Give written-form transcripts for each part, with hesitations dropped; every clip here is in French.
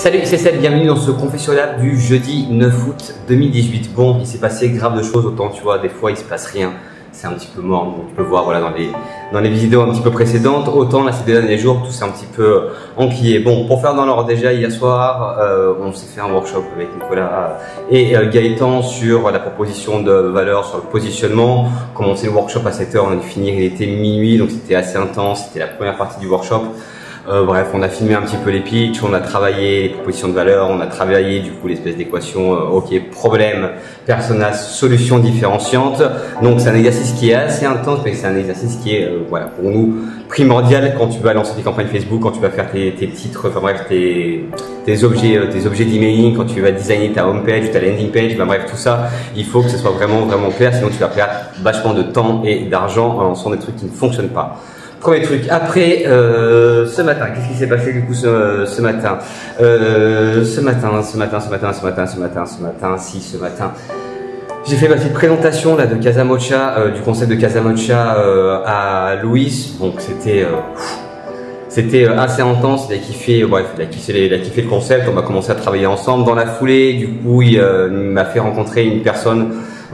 Salut, c'est Seb, bienvenue dans ce confessionnal du jeudi 9 août 2018. Bon, il s'est passé grave de choses, autant tu vois, des fois il se passe rien, c'est un petit peu mort, donc tu peux voir voilà, dans les vidéos un petit peu précédentes, autant là ces derniers jours, tout s'est un petit peu enquillé. Bon, pour faire dans l'ordre déjà, hier soir, on s'est fait un workshop avec Nicolas et Gaëtan sur la proposition de valeur, sur le positionnement. Commencé le workshop à 7 h, on a dû finir, il était minuit, donc c'était assez intense, c'était la première partie du workshop. Bref, on a filmé un petit peu les pitchs, on a travaillé les propositions de valeur, on a travaillé du coup l'espèce d'équation OK, problème, personnage, solution différenciante. Donc c'est un exercice qui est assez intense, mais c'est un exercice qui est voilà, pour nous primordial quand tu vas lancer tes campagnes Facebook, quand tu vas faire tes titres, enfin bref, tes objets d'emailing, quand tu vas designer ta homepage ou ta landing page, enfin bref, tout ça, il faut que ce soit vraiment clair, sinon tu vas perdre vachement de temps et d'argent en lançant des trucs qui ne fonctionnent pas. Premier truc. Après, ce matin, qu'est-ce qui s'est passé du coup ce matin, j'ai fait ma petite présentation là de Casa Mocha, du concept de Casa Mocha à Louis. Donc c'était assez intense, il a kiffé, bref, il a kiffé le concept, on va commencer à travailler ensemble. Dans la foulée, du coup, il m'a fait rencontrer une personne.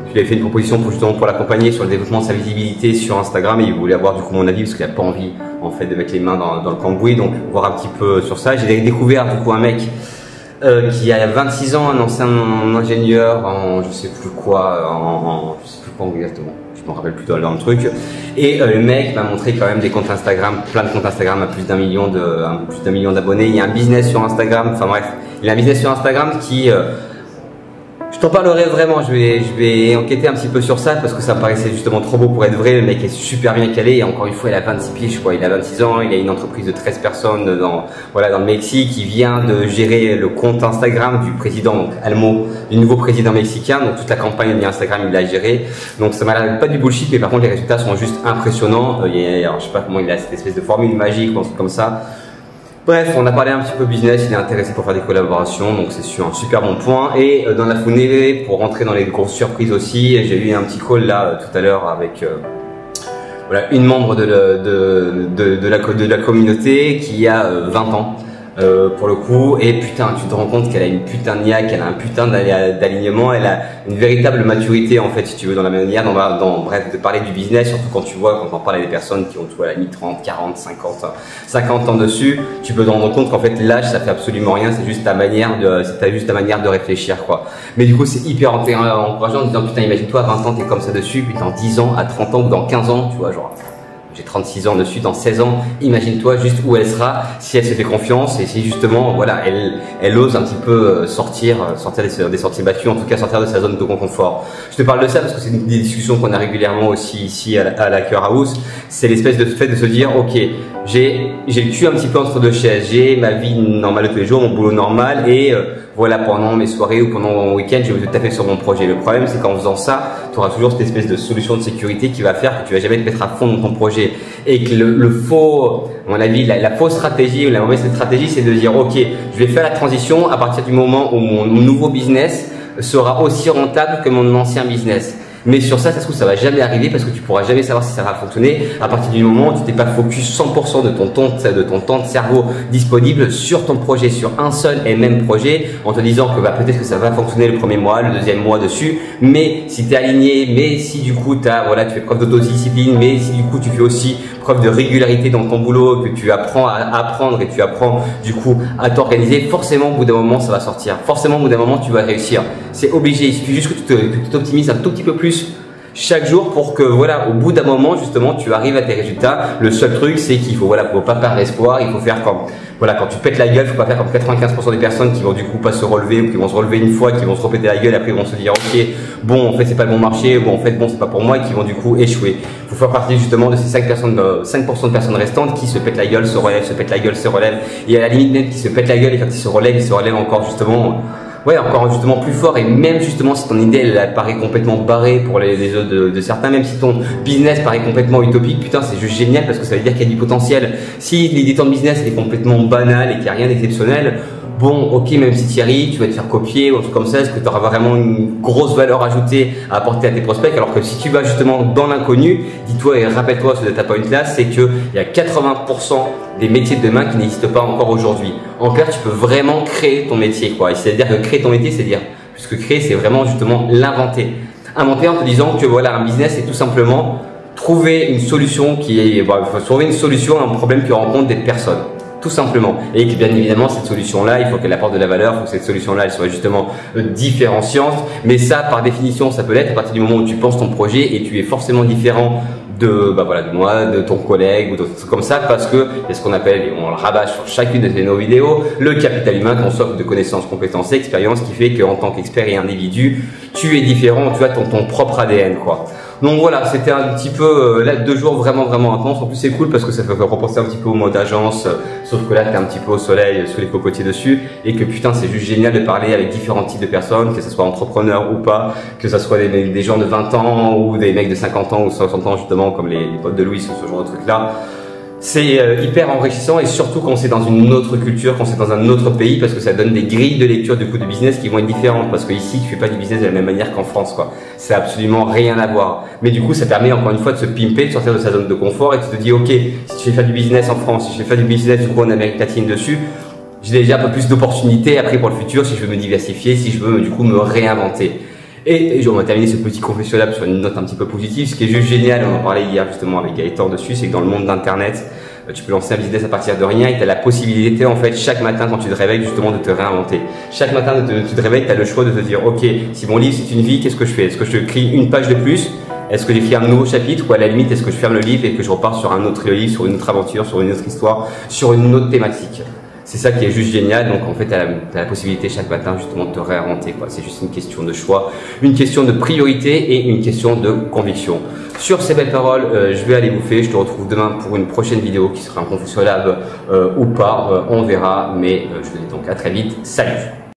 Je lui ai fait une proposition pour l'accompagner sur le développement de sa visibilité sur Instagram et il voulait avoir du coup mon avis parce qu'il n'a pas envie en fait de mettre les mains dans le cambouis, donc voir un petit peu sur ça. J'ai découvert du coup un mec qui a 26 ans, un ancien ingénieur en je sais plus quoi, je sais plus quoi exactement, je me rappelle plus dans le truc. Et le mec m'a montré quand même des comptes Instagram, plein de comptes Instagram à plus d'un million d'abonnés. Il y a un business sur Instagram, enfin bref, il a un business sur Instagram qui je t'en parlerai vraiment, je vais enquêter un petit peu sur ça parce que ça me paraissait justement trop beau pour être vrai. Le mec est super bien calé et encore une fois il a 26 piges, je crois, il a 26 ans, il a une entreprise de 13 personnes dans le Mexique, il vient de gérer le compte Instagram du président, donc Almo, du nouveau président mexicain, donc toute la campagne Instagram il l'a géré. Donc ça m'a l'air pas du bullshit, mais par contre les résultats sont juste impressionnants. Alors je sais pas comment il a cette espèce de formule magique ou un truc comme ça. Bref, on a parlé un petit peu business, il est intéressé pour faire des collaborations, donc c'est sur un super bon point. Et dans la foulée, pour rentrer dans les grosses surprises aussi, j'ai eu un petit call là tout à l'heure avec voilà, une membre de la communauté qui a 20 ans. Pour le coup, et putain, tu te rends compte qu'elle a une putain de niaque, elle a un putain d'alignement, elle a une véritable maturité en fait, si tu veux, dans la manière bref, de parler du business, surtout quand tu vois, quand on parle à des personnes qui ont, tu vois, la limite 30, 40, 50 ans dessus, tu peux te rendre compte qu'en fait l'âge ça fait absolument rien, c'est juste ta manière de réfléchir quoi. Mais du coup c'est hyper encourageant en disant putain, imagine-toi à 20 ans t'es comme ça dessus, puis dans 10 ans, à 30 ans ou dans 15 ans, tu vois, genre j'ai 36 ans dessus, dans 16 ans, imagine-toi juste où elle sera si elle se fait confiance et si justement voilà, elle ose un petit peu sortir des sentiers battus, en tout cas sortir de sa zone de confort. Je te parle de ça parce que c'est des discussions qu'on a régulièrement aussi ici à la Hacker House. C'est l'espèce de fait de se dire ok, j'ai le cul un petit peu entre deux chaises, j'ai ma vie normale de tous les jours, mon boulot normal et voilà, pendant mes soirées ou pendant mon week-end, je vais te taper sur mon projet. Le problème, c'est qu'en faisant ça, tu auras toujours cette espèce de solution de sécurité qui va faire que tu vas jamais te mettre à fond dans ton projet. Et que le faux, à mon avis, la fausse stratégie ou la mauvaise stratégie, c'est de dire, ok, je vais faire la transition à partir du moment où mon nouveau business sera aussi rentable que mon ancien business. Mais sur ça, ça se trouve, ça va jamais arriver parce que tu pourras jamais savoir si ça va fonctionner à partir du moment où tu t'es pas focus 100% de ton temps de cerveau disponible sur ton projet, sur un seul et même projet, en te disant que peut-être que ça va fonctionner le premier mois, le deuxième mois dessus, mais si tu es aligné, mais si du coup tu fais preuve d'autodiscipline, mais si du coup tu fais aussi preuve de régularité dans ton boulot, que tu apprends à apprendre et tu apprends du coup à t'organiser, forcément au bout d'un moment ça va sortir. Forcément au bout d'un moment tu vas réussir. C'est obligé, il suffit juste que tu t'optimises un tout petit peu plus chaque jour pour que voilà, au bout d'un moment justement tu arrives à tes résultats. Le seul truc c'est qu'il faut faut pas perdre espoir, il faut faire comme quand tu pètes la gueule, faut pas faire comme 95% des personnes qui vont du coup pas se relever ou qui vont se relever une fois, qui vont se repéter la gueule, après ils vont se dire ok, bon en fait c'est pas le bon marché, ou en fait bon c'est pas pour moi, et qui vont du coup échouer. Faut faire partie justement de ces 5% de personnes restantes qui se pètent la gueule, se relèvent, se pètent la gueule, se relèvent, et à la limite même qui se pètent la gueule et quand ils se relèvent encore justement. Ouais, encore justement plus fort, et même justement si ton idée elle paraît complètement barrée pour les autres de certains, même si ton business paraît complètement utopique, putain c'est juste génial parce que ça veut dire qu'il y a du potentiel. Si l'idée de ton business elle est complètement banale et qu'il n'y a rien d'exceptionnel, bon, ok, même si tu y arrives, tu vas te faire copier ou un truc comme ça, est-ce que tu auras vraiment une grosse valeur ajoutée à apporter à tes prospects? Alors que si tu vas justement dans l'inconnu, dis-toi et rappelle-toi ce data point là, c'est qu'il y a 80% des métiers de demain qui n'existent pas encore aujourd'hui. En clair, tu peux vraiment créer ton métier, quoi. C'est-à-dire que créer ton métier, c'est-à-dire, puisque créer, c'est vraiment justement l'inventer. Inventer en te disant que voilà, un business, c'est tout simplement trouver une solution trouver une solution à un problème que rencontrent des personnes. Tout simplement. Et que bien évidemment, cette solution-là, il faut qu'elle apporte de la valeur, il faut que cette solution-là, elle soit justement différenciante. Mais ça, par définition, ça peut l'être à partir du moment où tu penses ton projet et tu es forcément différent de moi, de ton collègue ou de trucs comme ça, parce que c'est ce qu'on appelle, et on le rabâche sur chacune de nos vidéos, le capital humain, qu'on socle de connaissances, compétences et expériences, qui fait qu'en tant qu'expert et individu, tu es différent, tu as ton propre ADN, quoi. Donc voilà, c'était un petit peu là 2 jours vraiment intenses. En plus c'est cool parce que ça fait repenser un petit peu au mode agence, sauf que là t'es un petit peu au soleil, sous les cocotiers dessus, et que putain c'est juste génial de parler avec différents types de personnes, que ce soit entrepreneurs ou pas, que ce soit des gens de 20 ans ou des mecs de 50 ans ou 60 ans justement comme les potes de Louis, ce genre de trucs là. C'est hyper enrichissant et surtout quand c'est dans une autre culture, quand c'est dans un autre pays, parce que ça donne des grilles de lecture du coup de business qui vont être différentes, parce que ici tu fais pas du business de la même manière qu'en France, quoi. C'est absolument rien à voir. Mais du coup ça permet encore une fois de se pimper, de sortir de sa zone de confort et tu te dis ok, si tu fais faire du business en France, si je fais faire du business du coup en Amérique latine dessus, j'ai déjà un peu plus d'opportunités après pour le futur si je veux me diversifier, si je veux du coup me réinventer. Et on va terminer ce petit confessionnal sur une note un petit peu positive. Ce qui est juste génial, on en parlait hier justement avec Gaëtan dessus, c'est que dans le monde d'internet, tu peux lancer un business à partir de rien et tu as la possibilité en fait chaque matin quand tu te réveilles justement de te réinventer. Chaque matin tu te réveilles, tu as le choix de te dire ok, si mon livre c'est une vie, qu'est-ce que je fais? Est-ce que je crée une page de plus? Est-ce que j'écris un nouveau chapitre ou à la limite est-ce que je ferme le livre et que je repars sur un autre livre, sur une autre aventure, sur une autre histoire, sur une autre thématique? C'est ça qui est juste génial. Donc en fait, tu as la possibilité chaque matin justement de te réinventer, quoi. C'est juste une question de choix, une question de priorité et une question de conviction. Sur ces belles paroles, je vais aller bouffer. Je te retrouve demain pour une prochaine vidéo qui sera un confessionnal ou pas. On verra. Mais je te dis donc à très vite. Salut!